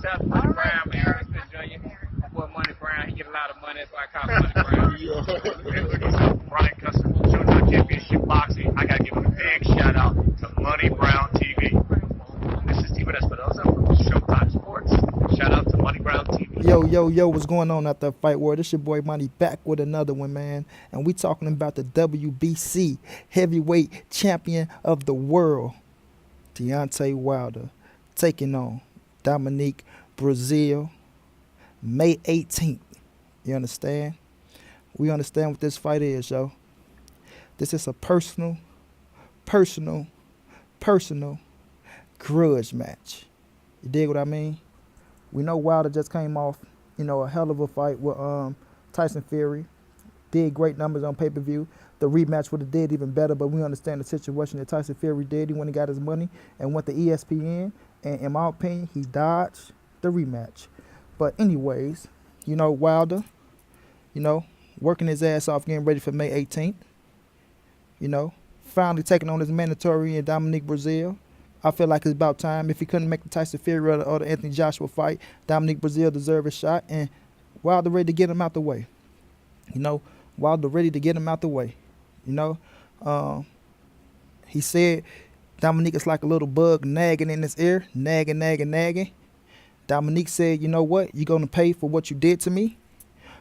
Shout out to Money Brown, man. Respect Junior. My boy Money Brown, he get a lot of money, so I call him Money Brown. And look at some Brian Custom Junior Championship Boxing. I gotta give him a big shout out to Money Brown TV. This is Steven Espinosa from Showtime Sports. Shout out to Money Brown TV. Yo, what's going on out there, Fight World? This your boy Money back with another one, man. And we talking about the WBC heavyweight champion of the world, Deontay Wilder, taking on Dominic Breazeale, May 18th. You understand? We understand what this fight is, yo. This is a personal grudge match. You dig what I mean? We know Wilder just came off, a hell of a fight with Tyson Fury. Did great numbers on pay-per-view. The rematch would have did even better, but we understand the situation that Tyson Fury did. He went and got his money and went to ESPN. And in my opinion, he dodged the rematch. But anyways, Wilder, working his ass off, getting ready for May 18th. Finally taking on his mandatory and Dominic Breazeale. I feel like it's about time. If he couldn't make the Tyson Fury or the Anthony Joshua fight, Dominic Breazeale deserves a shot, and Wilder ready to get him out the way. Wilder ready to get him out the way. He said Dominic is like a little bug nagging in his ear, nagging. Dominic said, you know what? You're going to pay for what you did to me.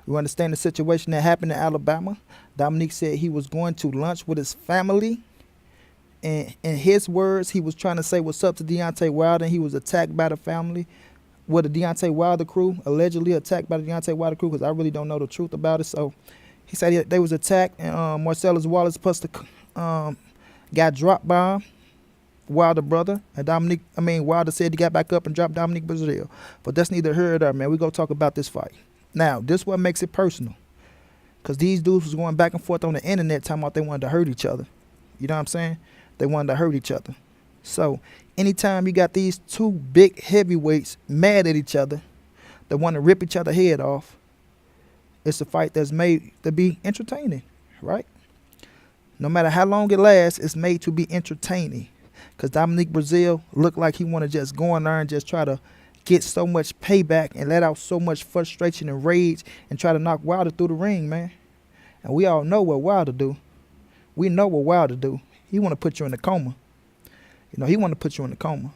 You understand the situation that happened in Alabama? Dominic said he was going to lunch with his family. And in his words, he was trying to say what's up to Deontay Wilder, and he was attacked by the family. Well, the Deontay Wilder crew, allegedly attacked by the Deontay Wilder crew, because I really don't know the truth about it. So he said they was attacked, and Marcellus Wallace supposed to got dropped by him, Wilder brother, and Wilder said he got back up and dropped Dominic Breazeale. But that's neither here nor there, man. We gonna talk about this fight. Now, this what makes it personal, because these dudes was going back and forth on the internet talking about they wanted to hurt each other. You know what I'm saying? They wanted to hurt each other. So anytime you got these two big heavyweights mad at each other, they want to rip each other head off, it's a fight that's made to be entertaining, right? No matter how long it lasts, it's made to be entertaining. Because Dominic Breazeale looked like he want to just go in there and just try to get so much payback and let out so much frustration and rage and try to knock Wilder through the ring, man. And we all know what Wilder do. We know what Wilder do. He want to put you in a coma. He want to put you in a coma.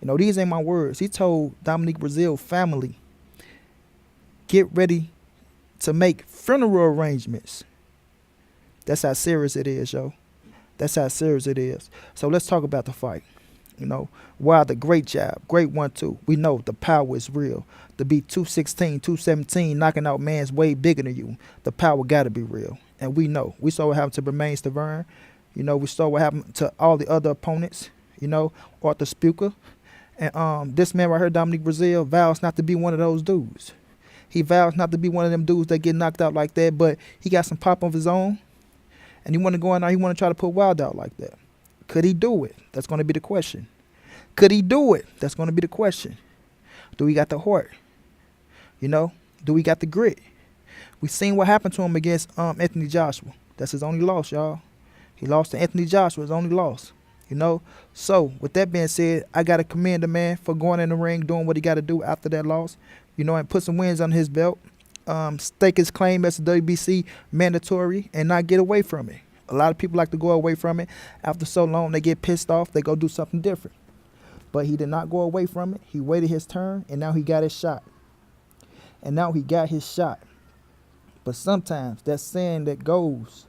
These ain't my words. He told Dominic Breazeale family, get ready to make funeral arrangements. That's how serious it is, yo. That's how serious it is. So let's talk about the fight. Wilder, great job. Great 1-2. We know the power is real. To be 216, 217, knocking out man's way bigger than you, the power got to be real. And we know. We saw what happened to Bermain Stavern. We saw what happened to all the other opponents, Arthur Spuker. And this man right here, Dominic Breazeale, vows not to be one of those dudes. He vows not to be one of them dudes that get knocked out like that, but he got some pop of his own. And he want to go in there, he want to try to put Wilder out like that. Could he do it? That's going to be the question. Could he do it? That's going to be the question. Do we got the heart? Do we got the grit? We seen what happened to him against Anthony Joshua. That's his only loss, y'all. He lost to Anthony Joshua, his only loss. So with that being said, I got to commend the man for going in the ring, doing what he got to do after that loss, and put some wins on his belt. Stake his claim as a WBC mandatory and not get away from it. A lot of people like to go away from it. After so long, they get pissed off. They go do something different. But he did not go away from it. He waited his turn, and now he got his shot. But sometimes that saying that goes,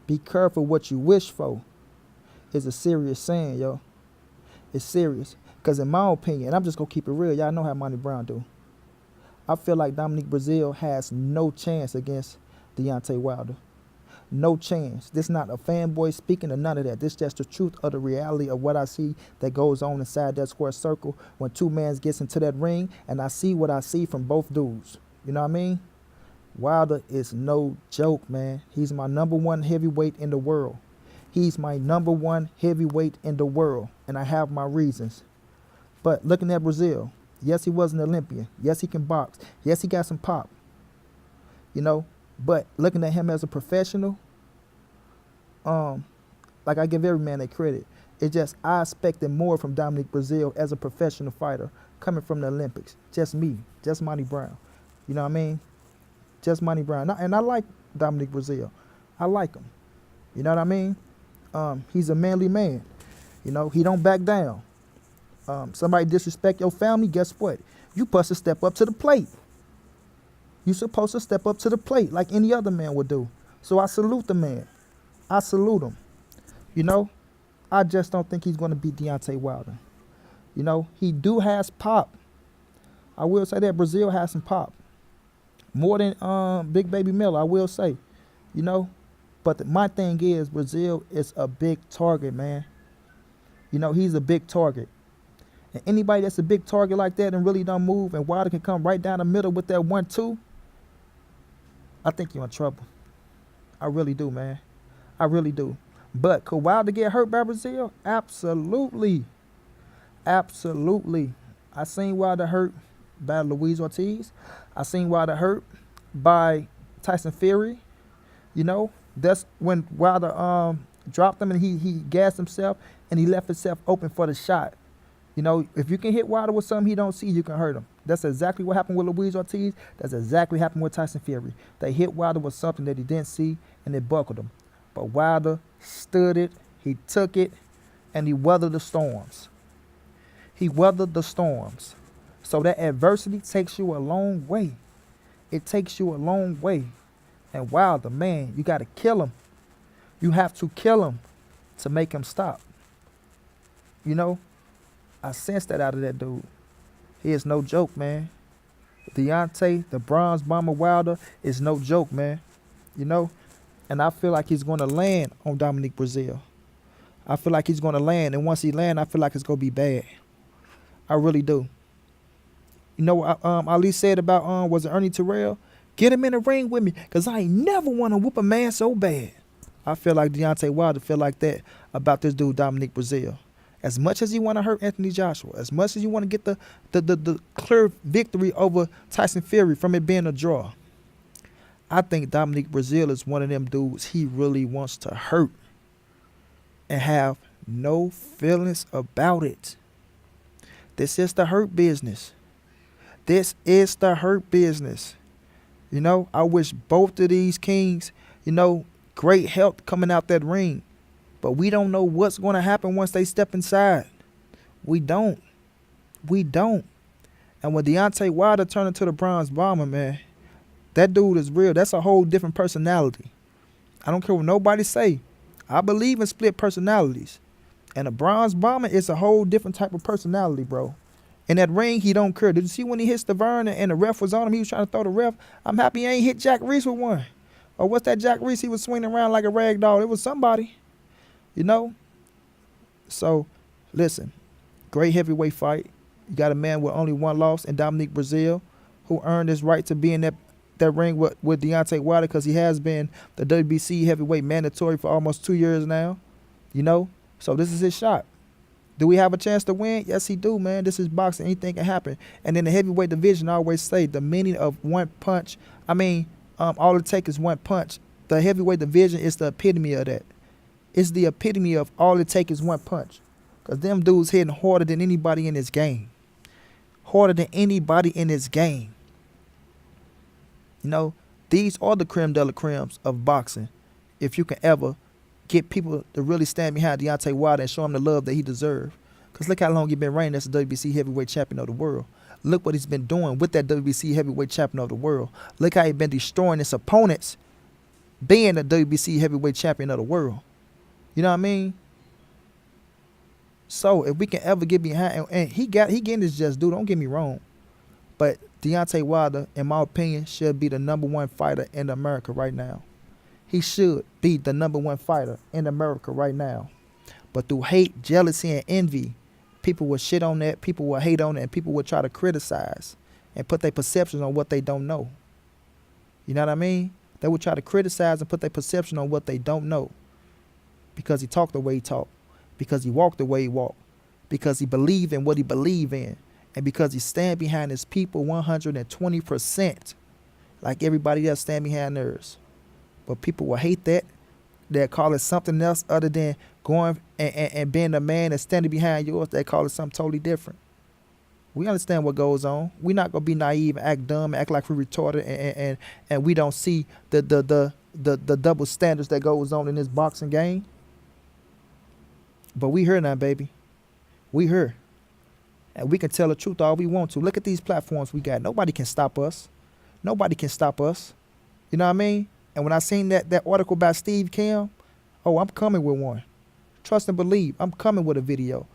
be careful what you wish for, is a serious saying, yo. It's serious. Because in my opinion, and I'm just going to keep it real, y'all know how Money Brown do. I feel like Dominic Breazeale has no chance against Deontay Wilder. No chance. This is not a fanboy speaking or none of that. This is just the truth of the reality of what I see that goes on inside that square circle when two men gets into that ring, and I see what I see from both dudes. You know what I mean? Wilder is no joke, man. He's my number one heavyweight in the world. He's my number one heavyweight in the world, and I have my reasons. But looking at Breazeale, yes, he was an Olympian. Yes, he can box. Yes, he got some pop. But looking at him as a professional, like I give every man their credit. It's just I expected more from Dominic Breazeale as a professional fighter. coming from the Olympics. Just me, just Monty Brown. You know what I mean? Just Monty Brown. And I like Dominic Breazeale. I like him. You know what I mean? He's a manly man. You know, he don't back down. Somebody disrespect your family, guess what? You supposed to step up to the plate. You supposed to step up to the plate like any other man would do. So I salute the man. I salute him. You know, I just don't think he's going to beat Deontay Wilder. You know, he do has pop. I will say that Breazeale has some pop. More than Big Baby Miller, I will say. You know, but my thing is Breazeale is a big target, man. You know, he's a big target. And anybody that's a big target like that and really don't move and Wilder can come right down the middle with that 1-2, I think you're in trouble. I really do, man. I really do. But could Wilder get hurt by Breazeale? Absolutely. Absolutely. I seen Wilder hurt by Luis Ortiz. I seen Wilder hurt by Tyson Fury. You know, that's when Wilder dropped him and he gassed himself and he left himself open for the shot. You know, if you can hit Wilder with something he don't see, you can hurt him. That's exactly what happened with Luis Ortiz. That's exactly what happened with Tyson Fury. They hit Wilder with something that he didn't see and it buckled him. But Wilder stood it, he took it, and he weathered the storms. He weathered the storms. So that adversity takes you a long way. It takes you a long way. And Wilder, man, you got to kill him. You have to kill him to make him stop. You know, I sense that out of that dude. He is no joke, man. Deontay, the bronze bomber Wilder, is no joke, man. You know, and I feel like he's going to land on Dominic Breazeale. I feel like he's going to land, and once he lands, I feel like it's going to be bad. I really do. You know what Ali said about, was it Ernie Terrell? Get him in the ring with me, because I ain't never want to whoop a man so bad. I feel like Deontay Wilder feel like that about this dude, Dominic Breazeale. As much as you want to hurt Anthony Joshua, as much as you want to get the clear victory over Tyson Fury from it being a draw, I think Dominic Breazeale is one of them dudes he really wants to hurt and have no feelings about it. This is the hurt business. This is the hurt business. You know, I wish both of these kings, you know, great health coming out that ring. But we don't know what's going to happen once they step inside. We don't. We don't. And when Deontay Wilder turned into the bronze bomber, man, that dude is real. That's a whole different personality. I don't care what nobody say. I believe in split personalities. And a bronze bomber is a whole different type of personality, bro. In that ring, he don't care. Did you see when he hit Stavern and the ref was on him? He was trying to throw the ref. I'm happy he ain't hit Jack Reese with one. Or what's that Jack Reese? He was swinging around like a rag doll. It was somebody. You know? So, listen. Great heavyweight fight. You got a man with only one loss in Dominic Breazeale, who earned his right to be in that ring with Deontay Wilder because he has been the WBC heavyweight mandatory for almost 2 years now. You know? So this is his shot. Do we have a chance to win? Yes, he do, man. This is boxing. Anything can happen. And in the heavyweight division, I always say the meaning of one punch. I mean, all it takes is one punch. The heavyweight division is the epitome of that. It's the epitome of all it takes is one punch. Because them dudes hitting harder than anybody in this game. Harder than anybody in this game. You know, these are the creme de la cremes of boxing. If you can ever get people to really stand behind Deontay Wilder and show him the love that he deserves. Because look how long he's been reigning as the WBC heavyweight champion of the world. Look what he's been doing with that WBC heavyweight champion of the world. Look how he's been destroying his opponents being the WBC heavyweight champion of the world. You know what I mean? So if we can ever get behind, and he getting this just due, don't get me wrong. But Deontay Wilder, in my opinion, should be the #1 fighter in America right now. He should be the #1 fighter in America right now. But through hate, jealousy, and envy, people will shit on that, people will hate on it, and people will try to criticize and put their perceptions on what they don't know. You know what I mean? They will try to criticize and put their perception on what they don't know. Because he talked the way he talked. Because he walked the way he walked. Because he believed in what he believed in. And because he stand behind his people 120%. Like everybody else stand behind theirs. But people will hate that. They'll call it something else other than going and being a man and standing behind yours. They call it something totally different. We understand what goes on. We're not gonna be naive, act dumb, act like we're retarded, and we don't see the double standards that goes on in this boxing game. But we here now, baby. We here, and we can tell the truth all we want to. Look at these platforms we got. Nobody can stop us. Nobody can stop us. You know what I mean? And when I seen that article by Steve Cam, oh, I'm coming with one. Trust and believe. I'm coming with a video.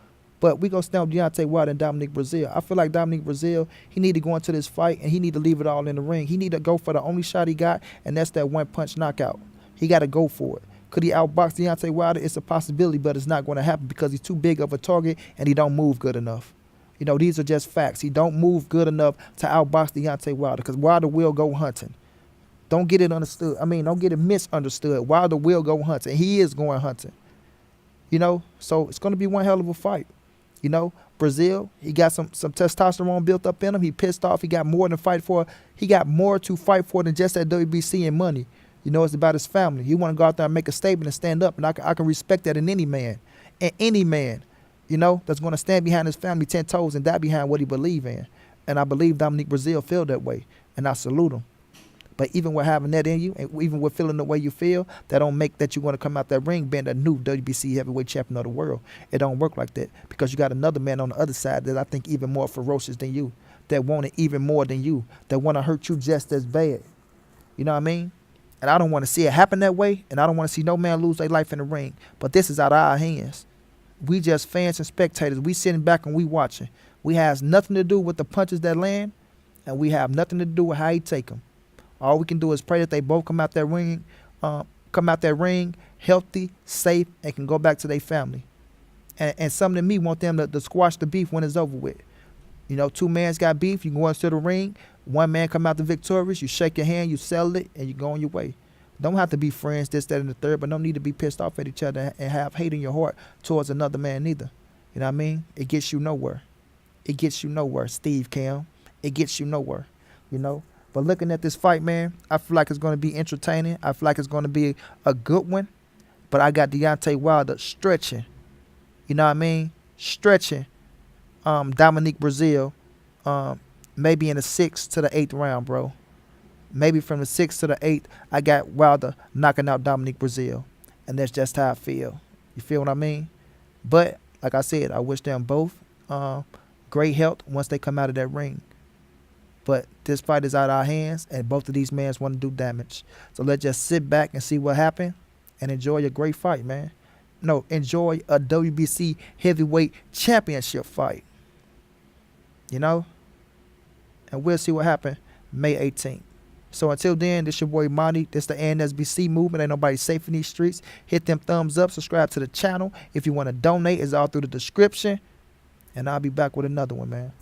But we gonna stand Deontay Wilder and Dominic Breazeale. I feel like Dominic Breazeale, he need to go into this fight and he need to leave it all in the ring. He need to go for the only shot he got, and that's that one punch knockout. He got to go for it. Could he outbox Deontay Wilder? It's a possibility, but it's not going to happen because he's too big of a target and he don't move good enough. You know, these are just facts. He don't move good enough to outbox Deontay Wilder because Wilder will go hunting. Don't get it understood. I mean, don't get it misunderstood. Wilder will go hunting. He is going hunting. You know, so it's going to be one hell of a fight. You know, Breazeale, he got some testosterone built up in him. He pissed off. He got more to fight for. He got more to fight for than just that WBC and money. You know, it's about his family. He want to go out there and make a statement and stand up. And I can respect that in any man. And any man, you know, that's going to stand behind his family 10 toes and die behind what he believe in. And I believe Dominic Breazeale feel that way. And I salute him. But even with having that in you, and even with feeling the way you feel, that don't make that you want to come out that ring being the new WBC heavyweight champion of the world. It don't work like that because you got another man on the other side that I think even more ferocious than you, that want it even more than you, that want to hurt you just as bad. You know what I mean? And I don't want to see it happen that way, and I don't want to see no man lose their life in the ring. But this is out of our hands. We just fans and spectators. We sitting back and we watching. We has nothing to do with the punches that land, and we have nothing to do with how he take them. All we can do is pray that they both come out that ring, healthy, safe, and can go back to their family. And some of me want them to squash the beef when it's over with. You know, two mans got beef, you go into the ring, one man come out the victorious, you shake your hand, you settle it, and you go on your way. Don't have to be friends, this, that, and the third, but don't need to be pissed off at each other and have hate in your heart towards another man neither. You know what I mean? It gets you nowhere. It gets you nowhere, Steve Cam. It gets you nowhere, you know? But looking at this fight, man, I feel like it's going to be entertaining. I feel like it's going to be a good one. But I got Deontay Wilder stretching. You know what I mean? Stretching Dominic Breazeale maybe in the 6th to the 8th round, bro. Maybe from the 6th to the 8th, I got Wilder knocking out Dominic Breazeale. And that's just how I feel. You feel what I mean? But, like I said, I wish them both great health once they come out of that ring. But this fight is out of our hands, and both of these men want to do damage. So let's just sit back and see what happened and enjoy a great fight, man. No, enjoy a WBC heavyweight championship fight. You know? And we'll see what happened May 18th. So until then, this your boy Monty. This the NSBC movement. Ain't nobody safe in these streets. Hit them thumbs up. Subscribe to the channel. If you want to donate, it's all through the description. And I'll be back with another one, man.